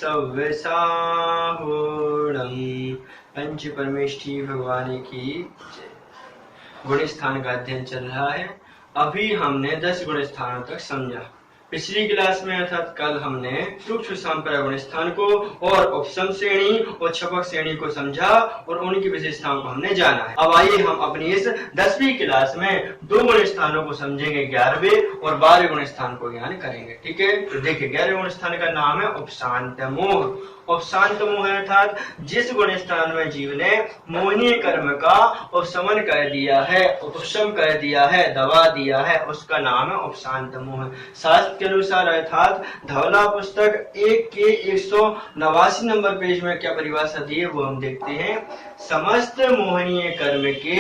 सव्यसाहूणम्। पंच परमेष्ठी भगवान की जय। गुण स्थान का अध्ययन चल रहा है। अभी हमने 10 गुण स्थानों तक समझा। पिछली क्लास में अर्थात कल हमने सूक्ष्म संप्रदाय गुण स्थान को और उपसम श्रेणी और छपक श्रेणी को समझा और उनकी विशेषताओं को हमने जाना है। अब आइए हम अपनी इस 10वीं क्लास में 2 गुण स्थानों को समझेंगे, 11वें और 12वें गुण स्थान को ज्ञान करेंगे। ठीक है, तो देखिए 11वें गुण स्थान का नाम है उपशांत मोह। उपशांत मोह अर्थात जिस गुण स्थान में जीव ने मोहनीय कर्म का उपशमन कर दिया है, उपशम कर दिया है, दबा दिया है, उसका नाम है उपशांत मोह। शास्त्र के अनुसार अर्थात धवला पुस्तक 1 के 189 नंबर पेज में क्या परिभाषा दी है वो हम देखते हैं। समस्त मोहनीय कर्म के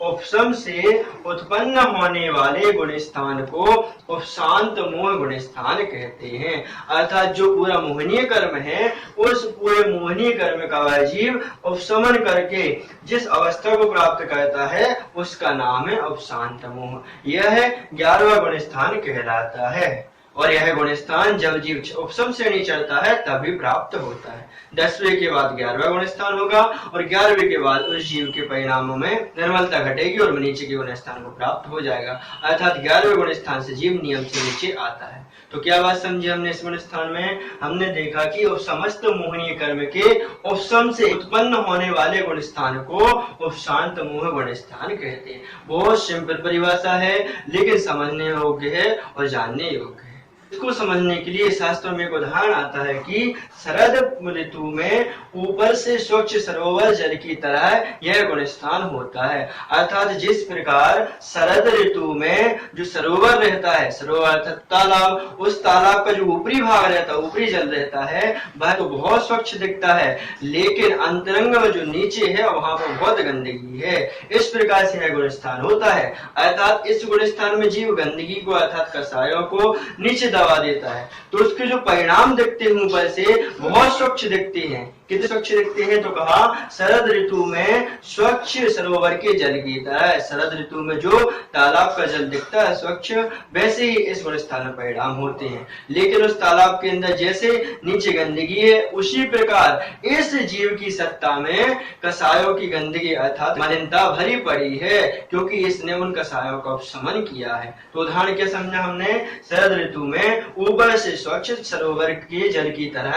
उपशम से उत्पन्न होने वाले गुण स्थान को उपशांत मोह गुण स्थान कहते हैं। अर्थात जो पूरा मोहनीय कर्म है उस पूरे मोहनीय कर्म का वह जीव उपशमन करके जिस अवस्था को प्राप्त करता है उसका नाम है उपशांत मोह। यह 11वां गुण स्थान कहलाता है और यह गुण स्थान जब जीव उपशम श्रेणी चढ़ता है तभी प्राप्त होता है। 10वें के बाद 11वां गुण स्थान होगा और 11वें के बाद उस जीव के परिणामों में निर्मलता घटेगी और नीचे के गुण स्थान को प्राप्त हो जाएगा। अर्थात 11वें गुण स्थान से जीव नियम से नीचे आता है। तो क्या बात समझी हमने इस गुण स्थान में? हमने देखा कि समस्त मोहनीय कर्म के उपशम से उत्पन्न होने वाले गुण स्थान को उपशांत मोह गुण स्थान कहते हैं। बहुत सिंपल परिभाषा है लेकिन समझने योग्य है और जानने योग्य है। इसको समझने के लिए शास्त्रों में एक उदाहरण आता है कि शरद ऋतु में ऊपर से स्वच्छ सरोवर जल की तरह यह गुण स्थान होता है। अर्थात जिस प्रकार शरद ऋतु में जो सरोवर रहता है, सरोवर अर्थात तालाब, उस तालाब का जो ऊपरी भाग रहता है, ऊपरी जल रहता है, वह तो बहुत स्वच्छ दिखता है लेकिन अंतरंग में जो नीचे है वहां पर बहुत गंदगी है। इस प्रकार से यह गुण स्थान होता है। अर्थात इस गुण स्थान में जीव गंदगी को अर्थात कसायों को नीचे दबा देता है तो उसके जो परिणाम दिखते हैं ऊपर से बहुत स्वच्छ दिखते हैं। कितने स्वच्छ दिखते हैं? तो कहा शरद ऋतु में स्वच्छ सरोवर के जल की तरह। शरद ऋतु में जो तालाब का जल दिखता है स्वच्छ, वैसे ही इस गुण स्थान में परिणाम होते हैं। लेकिन उस तालाब के अंदर जैसे नीचे गंदगी है उसी प्रकार इस जीव की सत्ता में कसायों की गंदगी अर्थात मलिनता भरी पड़ी है क्योंकि इसने उन कसायों का उपशमन किया है। तो उदाहरण क्या समझा हमने? शरद ऋतु में ऊपर से स्वच्छ सरोवर के जल की तरह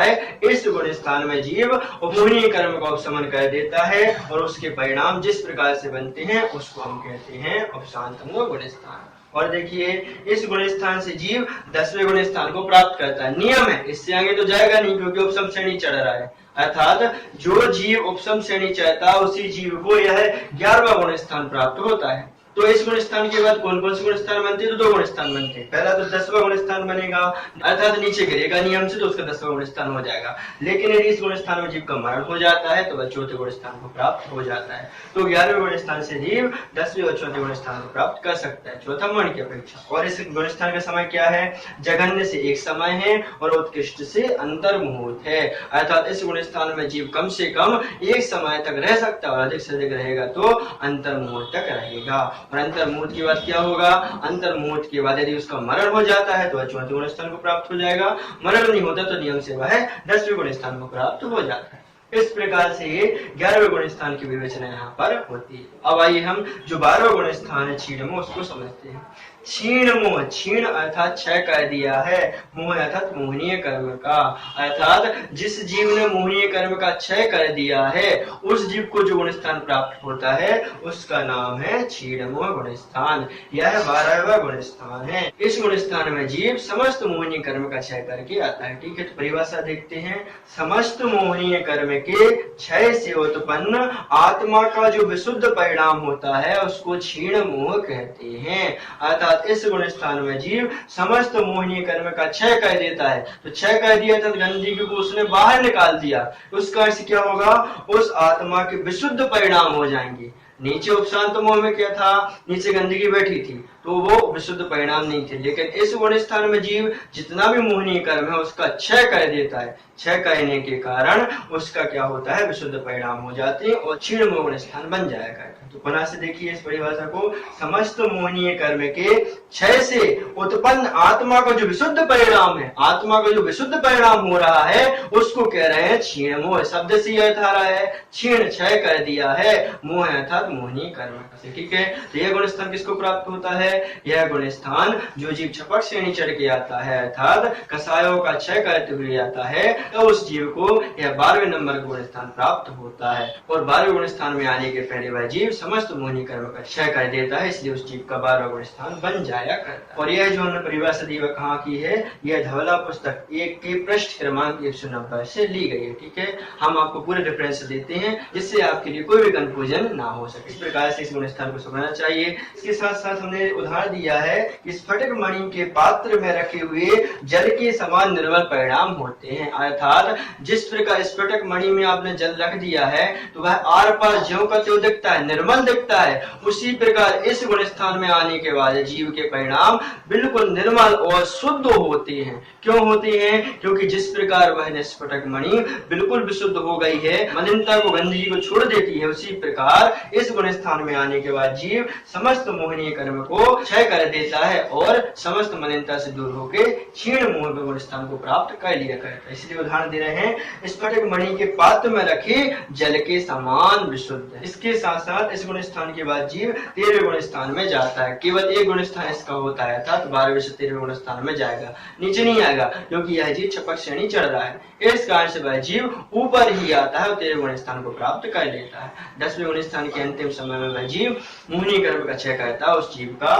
इस गुण स्थान में जीव मोहनीय कर्म का उपशमन कर देता है और उसके परिणाम जिस प्रकार से बनते हैं उसको हम कहते हैं उपशांत मोह गुण स्थान। और देखिए इस गुण स्थान से जीव 10वें गुण स्थान को प्राप्त करता है। नियम है, इससे आगे तो जाएगा नहीं क्योंकि उपशम श्रेणी चढ़ रहा है। अर्थात जो जीव उपशम श्रेणी चढ़ता है उसी जीव को यह 11वां गुण स्थान प्राप्त होता है। तो इस गुण स्थान के बाद कौन कौन से गुण स्थान बनते हैं? तो 2 गुण स्थान बनते हैं। पहला तो 10वां गुण स्थान बनेगा अर्थात नीचे गिरेगा नियम से तो उसका 10वां गुण स्थान हो जाएगा। लेकिन यदि इस गुण स्थान में जीव का मरण हो जाता है तो वह 4थे गुण स्थान को प्राप्त हो जाता है। तो 11वें गुण स्थान से जीव 10वें और 4थे गुण स्थान को प्राप्त कर सकता है, चौथा मरण की अपेक्षा। और इस गुण स्थान का समय क्या है? जघन्य से एक समय है और उत्कृष्ट से अंतर्मुहूर्त है। अर्थात इस गुण स्थान में जीव कम से कम एक समय तक रह सकता है और अधिक से अधिक रहेगा तो अंतर्मुहूर्त तक रहेगा। और अंतर्मुहूर्त के बाद क्या होगा? अंतर्मुहूर्त के बाद यदि उसका मरण हो जाता है तो वह 4थे गुण स्थान को प्राप्त हो जाएगा। मरण नहीं होता तो नियम से वह 10वें गुण स्थान को प्राप्त हो जाता है। इस प्रकार से ये 11वें गुण स्थान की विवेचना यहाँ पर होती है। अब आइए हम जो 12वां गुण स्थान है क्षीण मोह उसको समझते हैं। क्षीण मोह, क्षीण अर्थात क्षय कर दिया है, मोह अर्थात मोहनीय कर्म का। अर्थात जिस जीव ने मोहनीय कर्म का क्षय कर दिया है उस जीव को जो गुण स्थान प्राप्त होता है उसका नाम है क्षीण मोह गुण स्थान। यह 12वां गुण स्थान है। इस गुण स्थान में जीव समस्त मोहनीय कर्म का क्षय करके आता है। ठीक है, तो परिभाषा देखते हैं। समस्त मोहनीय कर्म के क्षय से उत्पन्न आत्मा का जो विशुद्ध परिणाम होता है उसको क्षीण मोह कहते हैं। अर्थात इस गुण स्थान में जीव समस्त मोहनीय कर्म का क्षय कर देता है। तो क्षय कर दिया तो गंदगी को उसने बाहर निकाल दिया, उसका अर्थ क्या होगा? उस आत्मा के विशुद्ध परिणाम हो जाएंगे। नीचे उपशांत मोह में क्या था? नीचे गंदगी बैठी थी, तो वो विशुद्ध परिणाम नहीं थे। लेकिन इस गुण स्थान में जीव जितना भी मोहनीय कर्म है उसका क्षय कर देता है। क्षय करने के कारण उसका क्या होता है, विशुद्ध परिणाम हो जाते हैं और क्षीण मोह गुण स्थान बन जाया करता है। तो पुनः से देखिए इस परिभाषा को, समस्त मोहनीय कर्म के क्षय से उत्पन्न आत्मा का जो विशुद्ध परिणाम है, आत्मा का जो विशुद्ध परिणाम हो रहा है उसको कह रहे हैं क्षीण मोह। शब्द से अर्थ आ रहा है क्षीण, क्षय कर दिया है मोह अर्थात मोहनीय कर्म से। ठीक है, तो यह गुण स्थान किसको प्राप्त होता है, यह गुण स्थान जो जीव छपक श्रेणी चढ़ के आता है अर्थात कसायों का क्षय करते हुए आता है, तो उस जीव को यह 12वें नंबर का गुण स्थान प्राप्त होता है। और 12वें गुण स्थान में आने के पहले वह जीव समस्त मोहनीय कर्म का क्षय कर देता है, इसलिए उस जीव का 12वां गुण स्थान बन जाया करता है। और यह जो हमने परिभाषा दी वह कहाँ की है, यह धवला पुस्तक 1 के पृष्ठ क्रमांक 190 से ली गई है। ठीक है, हम आपको पूरे रेफरेंस देते हैं जिससे आपके लिए कोई भी कंफ्यूजन ना हो सके। इस प्रकार से इस गुण स्थान को समझना चाहिए। इसके साथ साथ हमने उदाहरण दिया है कि स्फटिक मणि के पात्र में रखे हुए जल के समान निर्मल परिणाम होते हैं, अर्थात जिस प्रकार स्फटिक मणि में आपने जल रख दिया है तो वह आर पार ज्यों का त्यों दिखता है, निर्मल दिखता है, उसी प्रकार इस गुण स्थान में आने के बाद जीव के परिणाम बिल्कुल निर्मल और शुद्ध होते हैं। क्यों होते हैं, क्योंकि जिस प्रकार वह स्फटिक मणि बिल्कुल विशुद्ध हो गई है, मलिनता को, गंदगी को छोड़ देती है, उसी प्रकार इस गुण स्थान में आने के बाद जीव समस्त मोहनीय कर्म को क्षय कर देता है और समस्त मलिनता से दूर होकर क्षीण मोह गुण स्थान को प्राप्त कर लिया करता है। इसलिए उदाहरण दे रहे हैं स्फटिक मणि के पात्र में रखे जल के समान विशुद्ध है। इसके साथ साथ इस गुण स्थान के बाद जीव 13वें गुण स्थान में जाता है। केवल एक गुण स्थान इसका होता है अर्थात 12वें से 13वें गुण स्थान में जाएगा, नीचे नहीं आएगा, क्योंकि यह जीव छपक श्रेणी चढ़ रहा है। इस कारण से वह जीव ऊपर ही आता है और 13वें गुण स्थान को प्राप्त कर लेता है। 10वें गुण स्थान के अंतिम समय में वह जीव मोहनीय कर्म का क्षय करता है, उस जीव का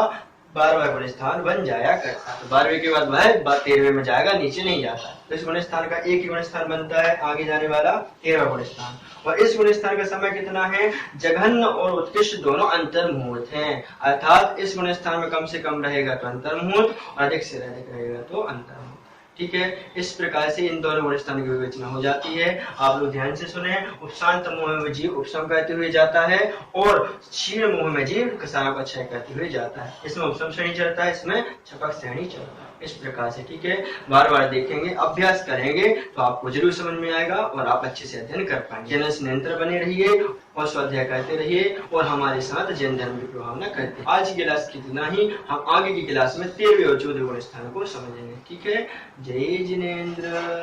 12वां गुण स्थान बन जाया करता है। 12वें के बाद वह 13वें में जाएगा, नीचे नहीं जाता। तो इस गुण स्थान का एक ही गुण स्थान बनता है आगे जाने वाला 13वां गुण स्थान। और इस गुण स्थान का समय कितना है, जघन्य और उत्कृष्ट दोनों अंतर्मुहूर्त हैं, अर्थात इस गुण स्थान में कम से कम रहेगा तो अंतर्मुहूर्त और अधिक से अधिक रहेगा तो अंतर्मुहूर्त। ठीक है, इस प्रकार से इन दोनों गुण स्थान की विवेचना हो जाती है। आप लोग ध्यान से सुने। उपशांत मोह में जीव उपशम करते हुए जाता है और क्षीण मोह में जीव कसायों का क्षय करते हुए जाता है। इसमें उपशम श्रेणी चलता है, इसमें छपक श्रेणी चलता है। इस प्रकार से ठीक है, बार बार देखेंगे, अभ्यास करेंगे तो आपको जरूर समझ में आएगा और आप अच्छे से अध्ययन कर पाएंगे। चैनल से निरंतर बने रहिए और स्वाध्याय करते रहिए और हमारे साथ जैन धर्म की प्रभावना करते। आज की क्लास कितना ही, हम आगे की क्लास में 13वें और 14वें गुण स्थान को समझेंगे। ठीक है, जय जिनेन्द्र।